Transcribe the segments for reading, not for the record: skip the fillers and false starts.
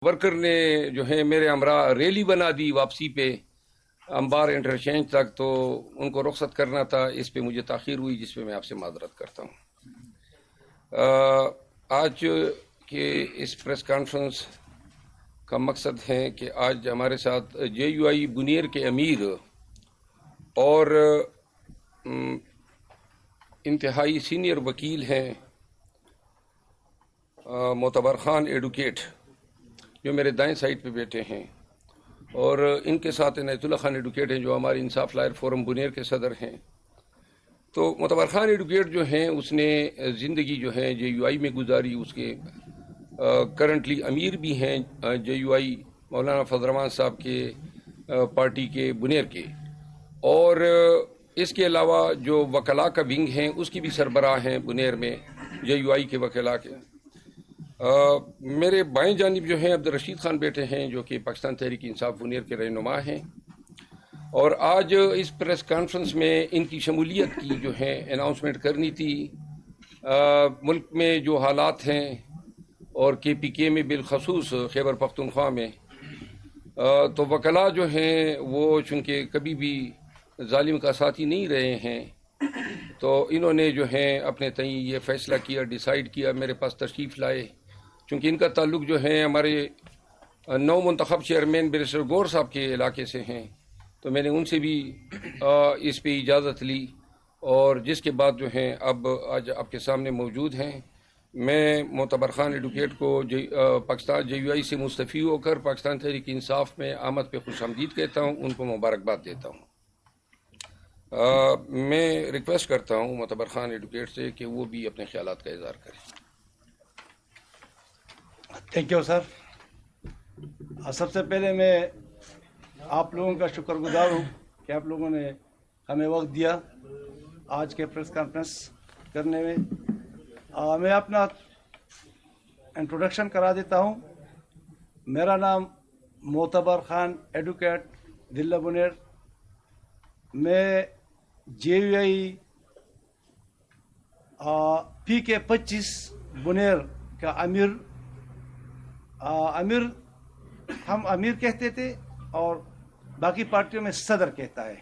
Worker نے جو ہے میرے ہمراہ ریلی بنا دی واپسی پہ امبار انٹرچینج تک، تو ان کو رخصت کرنا تھا، اس پہ مجھے تاخیر ہوئی، جس پہ میں آپ سے معذرت کرتا ہوں۔ آج کے اس پریس کانفرنس کا مقصد ہے کہ آج ہمارے ساتھ جے یو آئی بنیر کے امیر اور انتہائی سینئر وکیل ہیں معتبر خان ایڈوکیٹ، جو میرے دائیں سائڈ پہ بیٹھے ہیں، اور ان کے ساتھ عنایت اللہ خان ایڈوکیٹ ہیں، جو ہماری انصاف لائر فورم بنیر کے صدر ہیں۔ تو معتبر خان ایڈوکیٹ جو ہیں، اس نے زندگی جو ہے جے یو آئی میں گزاری، اس کے کرنٹلی امیر بھی ہیں جے یو آئی مولانا فضل الرحمان صاحب کے پارٹی کے بنیر کے، اور اس کے علاوہ جو وکلاء کا ونگ ہیں اس کی بھی سربراہ ہیں بنیر میں جے یو آئی کے وکلاء کے۔ میرے بائیں جانب جو ہیں عبدالرشید خان بیٹھے ہیں، جو کہ پاکستان تحریک انصاف بنیر کے رہنما ہیں، اور آج اس پریس کانفرنس میں ان کی شمولیت کی جو ہے اناؤنسمنٹ کرنی تھی۔ ملک میں جو حالات ہیں اور کے پی کے میں بالخصوص خیبر پختونخوا میں، تو وکلاء جو ہیں وہ چونکہ کبھی بھی ظالم کا ساتھی نہیں رہے ہیں، تو انہوں نے جو ہے اپنے تئیں یہ فیصلہ کیا، ڈیسائیڈ کیا، میرے پاس تشریف لائے، چونکہ ان کا تعلق جو ہے ہمارے نو منتخب چیئرمین بیرسٹر گور صاحب کے علاقے سے ہیں، تو میں نے ان سے بھی اس پہ اجازت لی، اور جس کے بعد جو ہیں اب آج آپ کے سامنے موجود ہیں۔ میں معتبر خان ایڈوکیٹ کو پاکستان جے یو آئی سے مستعفی ہو کر پاکستان تحریک انصاف میں آمد پہ خوش آمدید کہتا ہوں، ان کو مبارکباد دیتا ہوں۔ میں ریکویسٹ کرتا ہوں معتبر خان ایڈوکیٹ سے کہ وہ بھی اپنے خیالات کا اظہار کریں۔ Thank you sir. سب سے پہلے میں آپ لوگوں کا شکر گزار ہوں کہ آپ لوگوں نے ہمیں وقت دیا آج کے پریس کانفرنس کرنے میں۔ میں اپنا انٹروڈکشن کرا دیتا ہوں۔ میرا نام معتبر خان ایڈوکیٹ ضلع بنیر، میں جے یو آئی پی کے 25 بنیر کا امیر ہم امیر کہتے تھے، اور باقی پارٹیوں میں صدر کہتا ہے۔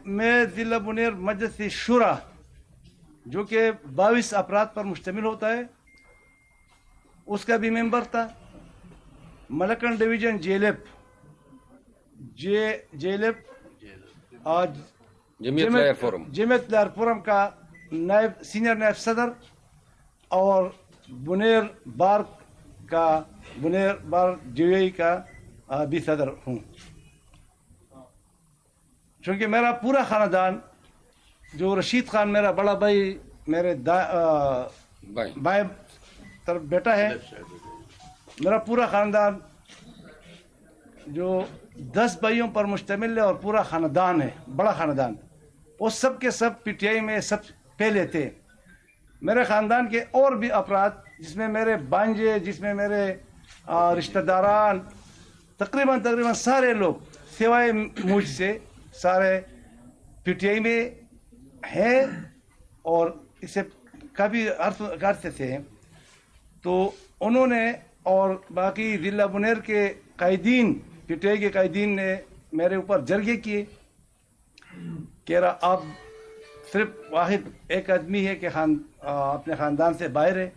میں ضلع بنیر مجلس شورا، جو کہ 22 افراد پر مشتمل ہوتا ہے، اس کا بھی ممبر تھا۔ ملکن ڈویژن جیلیپ جمعیت لائر فورم کا سینئر نائب صدر، اور بنیر بار جے یو آئی کا بھی صدر ہوں۔ چونکہ میرا پورا خاندان، جو رشید خان میرا بڑا بھائی میرے بائیں طرف بیٹا ہے، میرا پورا خاندان جو 10 بھائیوں پر مشتمل ہے اور پورا خاندان ہے، بڑا خاندان، وہ سب کے سب پی ٹی آئی میں سب پہلے تھے۔ میرے خاندان کے اور بھی افراد، جس میں میرے بانجے، جس میں میرے رشتہ داران، تقریباً سارے لوگ سوائے مجھ سے سارے پی ٹی آئی میں ہیں، اور اسے کافی عرصے سے ہیں۔ تو انہوں نے اور باقی ضلع بنیر کے قائدین، پی ٹی آئی کے قائدین نے میرے اوپر جرگے کیے کہ آپ صرف واحد ایک آدمی ہے کہ اپنے خاندان سے باہر ہے،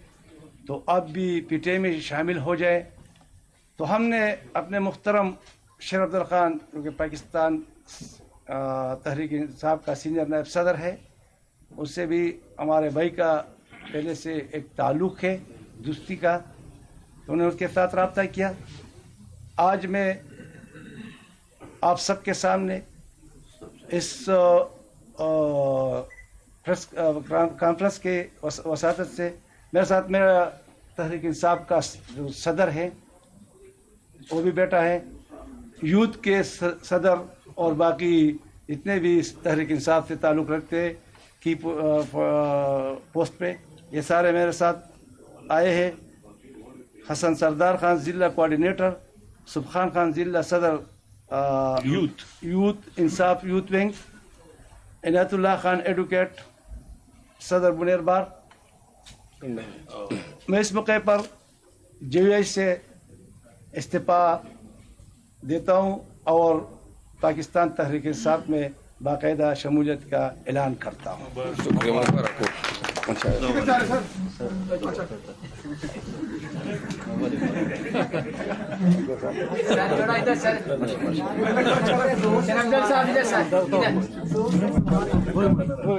تو آپ بھی پی ٹی آئی میں شامل ہو جائے۔ تو ہم نے اپنے محترم شیر عبداللہ خان، جو کہ پاکستان تحریک انصاف کا سینئر نائب صدر ہے، اس سے بھی ہمارے بھائی کا پہلے سے ایک تعلق ہے دوستی کا، تو انہوں نے اس کے ساتھ رابطہ کیا۔ آج میں آپ سب کے سامنے اس پریس کانفرنس کے وساطت سے میرے ساتھ میرا تحریک انصاف کا جو صدر ہے وہ بھی بیٹا ہے، یوتھ کے صدر اور باقی جتنے بھی اس تحریک انصاف سے تعلق رکھتے کی پوسٹ پہ، یہ سارے میرے ساتھ آئے ہیں۔ حسن سردار خان ضلع کوآرڈینیٹر، سبحان خان ضلع صدر یوتھ انصاف یوتھ ونگ، عنایت اللہ خان ایڈوکیٹ صدر بنیر بار۔ میں اس موقع پر JVI से इस्तीफ़ा देता हूँ और पाकिस्तान तहरीक इंसाफ में बाकायदा शमूलियत का ऐलान करता हूँ।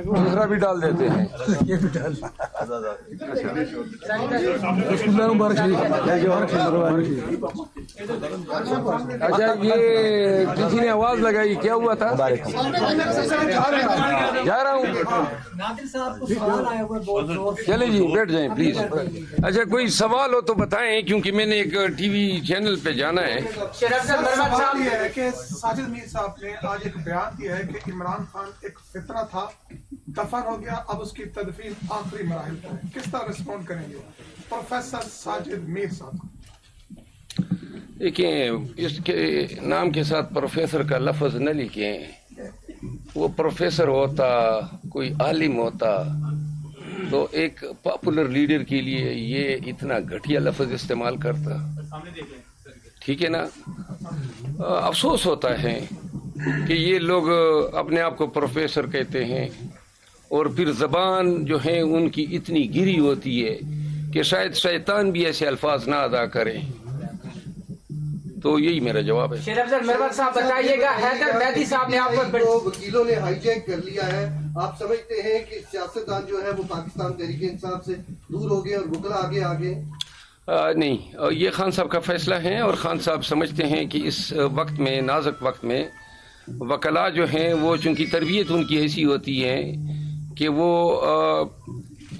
दूसरा भी डाल देते हैं। अच्छा, ये किसी ने आवाज लगाई, क्या हुआ था? जा रहा हूँ। चले जी, बैठ जाएं प्लीज। अच्छा, कोई सवाल हो तो बताएं, क्योंकि मैंने एक टीवी चैनल पे जाना है। सवाल ये है कि साजिद मीर साहब ने आज एक बयान दिया है कि इमरान खान एक फितना था, दफन हो गया, अब उसकी तदफीन आखिरी मराहिल पर है। किस तरह रिस्पॉन्ड करेंगे प्रोफेसर साजिद मीर साहब? देखिए, इसके नाम के साथ प्रोफेसर का लफ्ज न लिखें। वो प्रोफेसर होता, कोई आलिम होता, तो एक पॉपुलर लीडर के लिए ये इतना घटिया लफ्ज इस्तेमाल करता, ठीक है ना? अफसोस होता है कि ये लोग अपने आप को प्रोफेसर कहते हैं और फिर ज़बान जो है उनकी इतनी गिरी होती है कि शायद शैतान भी ऐसे अल्फाज ना अदा करे। तो यही मेरा जवाब है। शेर अफजल मिर्वत साहब बताइएगा, हैदर मेहदी साहब ने आपको वकीलों ने हाईजैक कर लिया है, आप समझते हैं कि सियासतदान जो है वो पाकिस्तान तहरीक इंसाफ से दूर हो गए और वकला आगे आ गए? नहीं, ये खान साहब का फैसला है और खान साहब समझते हैं कि इस वक्त में, नाजुक वक्त में, वकला जो हैं वो चूँकि तरबियत उनकी ऐसी होती है कि वो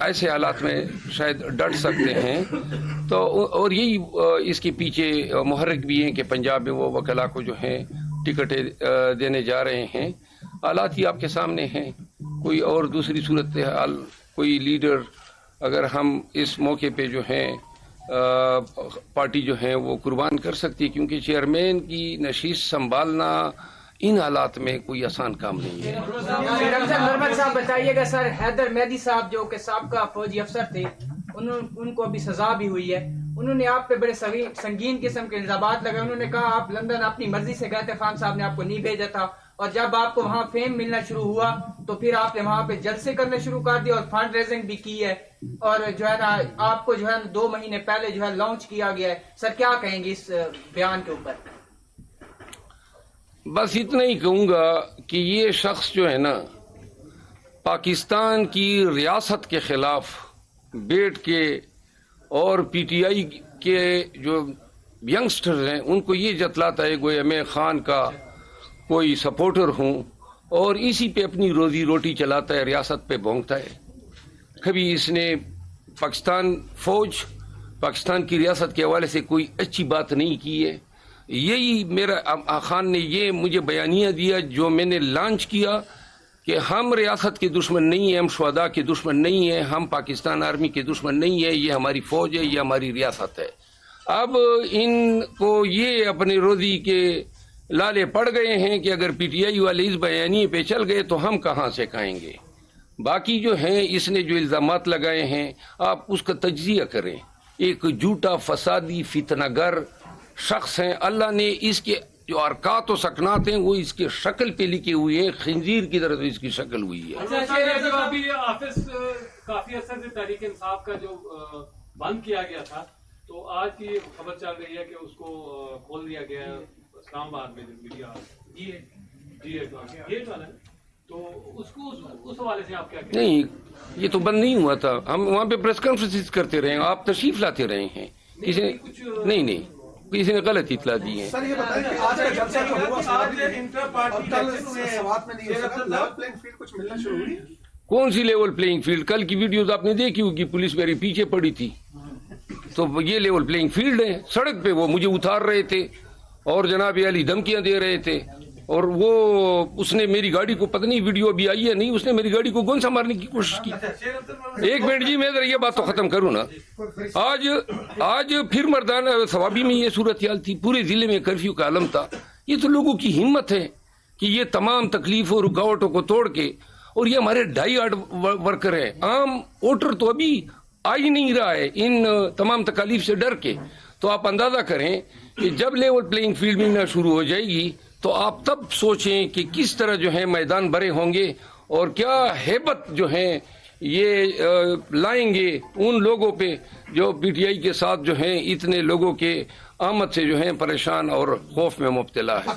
ऐसे हालात में शायद डट सकते हैं। तो और यही इसके पीछे मुहर्रिक भी हैं कि पंजाब में वो वकला को जो है टिकटें देने जा रहे हैं। हालात ही आपके सामने हैं। कोई और दूसरी सूरत हाल, कोई लीडर अगर हम इस मौके पे जो है पार्टी जो है वो कुर्बान कर सकती है, क्योंकि चेयरमैन की नशीस संभालना इन हालात में कोई आसान काम नहीं है। साहब बताइएगा सर, हैदर मेहदी साहब जो कि साबका फौजी अफसर थे, उनको अभी सजा भी हुई है। उन्होंने आप पे बड़े संगीन किस्म के इल्जामात लगाए। उन्होंने कहा आप लंदन अपनी मर्जी से गए थे, खान साहब ने आपको नहीं भेजा था, और जब आपको वहाँ फेम मिलना शुरू हुआ तो फिर आपने वहाँ पे जलसे करने शुरू कर दिया और फंड रेजिंग भी की है, और जो है ना आपको जो है 2 महीने पहले जो है लॉन्च किया गया है। सर क्या कहेंगे इस बयान के ऊपर? बस इतना ही कहूँगा कि ये शख्स जो है ना, पाकिस्तान की रियासत के खिलाफ बैठ के और PTI के जो यंगस्टर्स हैं उनको ये जतलाता है गोया मैं खान का कोई सपोर्टर हूँ, और इसी पे अपनी रोजी रोटी चलाता है, रियासत पे भोंगता है। कभी इसने पाकिस्तान फौज, पाकिस्तान की रियासत के हवाले से कोई अच्छी बात नहीं की है। यही मेरा खान ने ये मुझे बयानिया दिया जो मैंने लॉन्च किया कि हम रियासत के दुश्मन नहीं हैं, हम शुहदा के दुश्मन नहीं हैं, हम पाकिस्तान आर्मी के दुश्मन नहीं है, ये हमारी फौज है, ये हमारी रियासत है। अब इनको ये अपने रोजी के लाले पड़ गए हैं कि अगर PTI वाले इस बयानी पे चल गए तो हम कहाँ से खाएंगे। बाकी जो हैं इसने जो इल्ज़ामात लगाए हैं आप उसका तज्जिया करें। एक झूठा फसादी फितनागर शख्स हैं। अल्लाह ने इसके जो अरकात और सकनात हैं वो इसके शक्ल पे लिखे हुए हैं, खंजीर की तरह तो इसकी शक्ल हुई है। अभी ऑफिस काफी अर्से से तहरीक इंसाफ का जो बंद किया गया था, तो आज की खबर चल रही है कि उसको खोल दिया गया है इस्लामाबाद में, जो मीडिया ये वाला है, तो उसको उस हवाले से आप क्या कहते हैं? नहीं, ये तो बंद नहीं हुआ था, हम वहाँ पे प्रेस कॉन्फ्रेंस करते रहे, आप तशरीफ लाते रहे हैं। किसी ने नहीं किसी ने गलत इतला दी है। सर ये बताइए कि आज का जलसा जो हुआ कल सवात में नहीं हो सका, लेवल प्लेइंग फील्ड कुछ मिलना शुरू हुई? कौन सी लेवल प्लेइंग फील्ड? कल की वीडियोस आपने देखी होगी, पुलिस मेरे पीछे पड़ी थी, तो ये लेवल प्लेइंग फील्ड है। सड़क पे वो मुझे उतार रहे थे और जनाब अली धमकियां दे रहे थे, और वो उसने मेरी गाड़ी को, पता नहीं वीडियो अभी आई है नहीं, उसने मेरी गाड़ी को गोंसा मारने की कोशिश की। एक मिनट जी, मैं ये बात तो खत्म करूं ना। आज फिर मर्दाना सवाबी में ये सूरत हाल थी, पूरे जिले में कर्फ्यू का आलम था। ये तो लोगों की हिम्मत है कि ये तमाम तकलीफों रुकावटों को तोड़ के, और ये हमारे 2.5 वर्कर है, आम वोटर तो अभी आ ही नहीं रहा है इन तमाम तकालीफ से डर के, तो आप अंदाज़ा करें कि जब लेवल प्लेइंग फील्ड मिलना शुरू हो जाएगी तो आप तब सोचें कि किस तरह जो है मैदान भरे होंगे और क्या हैबत जो है ये लाएंगे उन लोगों पे जो पीटीआई के साथ जो हैं इतने लोगों के आमद से जो हैं परेशान और खौफ में मुब्तला है।